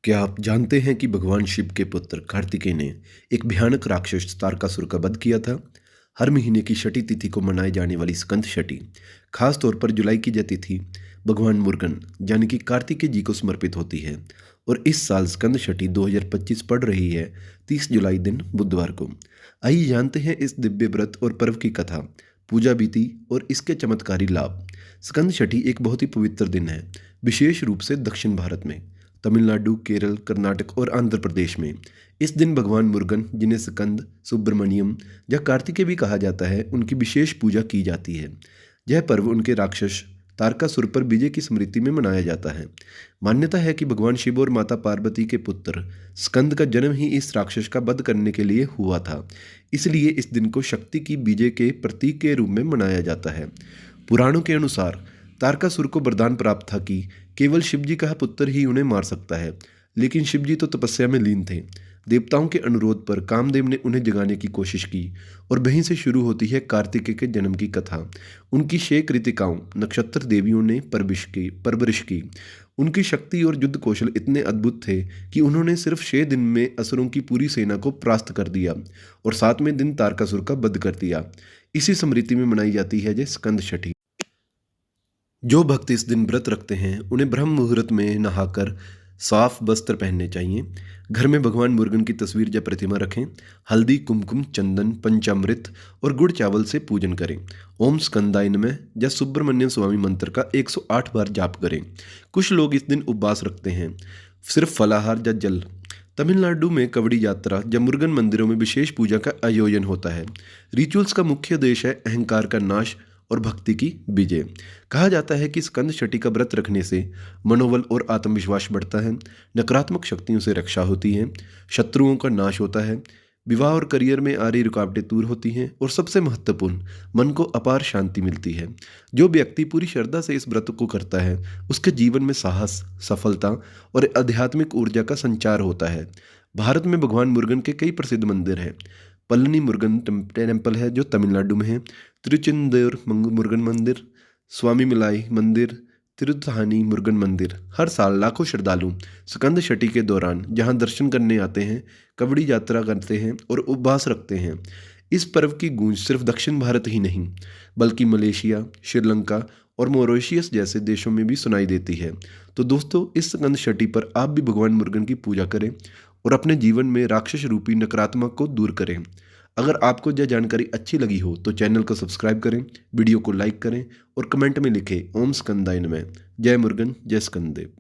क्या आप जानते हैं कि भगवान शिव के पुत्र कार्तिकेय ने एक भयानक राक्षस तारकासुर का वध किया था। हर महीने की छठी तिथि को मनाई जाने वाली स्कंद छठी खास तौर पर जुलाई की यह तिथि भगवान मुर्गन यानी कि कार्तिकेय जी को समर्पित होती है। और इस साल स्कंद छठी 2025 पड़ रही है 30 जुलाई दिन बुधवार को। आइए जानते हैं इस दिव्य व्रत और पर्व की कथा, पूजा विधि और इसके चमत्कारी लाभ। स्कंद छठी एक बहुत ही पवित्र दिन है, विशेष रूप से दक्षिण भारत में तमिलनाडु, केरल, कर्नाटक और आंध्र प्रदेश में। इस दिन भगवान मुर्गन, जिन्हें स्कंद, सुब्रमण्यम या कार्तिकेय भी कहा जाता है, उनकी विशेष पूजा की जाती है। यह पर्व उनके राक्षस तारकासुर पर विजय की स्मृति में मनाया जाता है। मान्यता है कि भगवान शिव और माता पार्वती के पुत्र स्कंद का जन्म ही इस राक्षस का वध करने के लिए हुआ था। इसलिए इस दिन को शक्ति की विजय के प्रतीक के रूप में मनाया जाता है। पुराणों के अनुसार तारकासुर को वरदान प्राप्त था कि केवल शिवजी का पुत्र ही उन्हें मार सकता है, लेकिन शिवजी तो तपस्या में लीन थे। देवताओं के अनुरोध पर कामदेव ने उन्हें जगाने की कोशिश की और वहीं से शुरू होती है कार्तिकेय के जन्म की कथा। उनकी 6 कृतिकाओं नक्षत्र देवियों ने परवरिश की। उनकी शक्ति और युद्ध कौशल इतने अद्भुत थे कि उन्होंने सिर्फ 6 दिन में असुरों की पूरी सेना को परास्त कर दिया और 7वें दिन तारकासुर का वध कर दिया। इसी स्मृति में मनाई जाती है ये स्कंद छठी। जो भक्त इस दिन व्रत रखते हैं उन्हें ब्रह्म मुहूर्त में नहाकर साफ वस्त्र पहनने चाहिए। घर में भगवान मुर्गन की तस्वीर या प्रतिमा रखें। हल्दी, कुमकुम, चंदन, पंचामृत और गुड़ चावल से पूजन करें। ओम स्कंदाय नमः या सुब्रमण्यम स्वामी मंत्र का 108 बार जाप करें। कुछ लोग इस दिन उपवास रखते हैं, सिर्फ फलाहार या जल। तमिलनाडु में कवड़ी यात्रा या मुर्गन मंदिरों में विशेष पूजा का आयोजन होता है। रिचुअल्स का मुख्य उद्देश्य है अहंकार का नाश और भक्ति की विजय। कहा जाता है कि स्कंद छठी का व्रत रखने से मनोबल और आत्मविश्वास बढ़ता है, नकारात्मक शक्तियों से रक्षा होती है, शत्रुओं का नाश होता है, विवाह और करियर में आ रही रुकावटें दूर होती हैं और सबसे महत्वपूर्ण, मन को अपार शांति मिलती है। जो व्यक्ति पूरी श्रद्धा से इस व्रत को करता है उसके जीवन में साहस, सफलता और आध्यात्मिक ऊर्जा का संचार होता है। भारत में भगवान मुर्गन के कई प्रसिद्ध मंदिर हैं। पलनी मुर्गन टेम्पल है जो तमिलनाडु में है, तिरुचेंदूर मुर्गन मंदिर, स्वामी मिलाई मंदिर, तिरुथानी मुर्गन मंदिर। हर साल लाखों श्रद्धालु स्कंद छठी के दौरान यहाँ दर्शन करने आते हैं, कवड़ी यात्रा करते हैं और उपवास रखते हैं। इस पर्व की गूंज सिर्फ दक्षिण भारत ही नहीं बल्कि मलेशिया, श्रीलंका और मॉरिशस जैसे देशों में भी सुनाई देती है। तो दोस्तों, इस स्कंद छठी पर आप भी भगवान मुर्गन की पूजा करें और अपने जीवन में राक्षस रूपी नकारात्मक को दूर करें। अगर आपको यह जानकारी अच्छी लगी हो तो चैनल को सब्सक्राइब करें, वीडियो को लाइक करें और कमेंट में लिखें ओम स्कंदाय नमः। जय मुर्गन, जय स्कंददेव।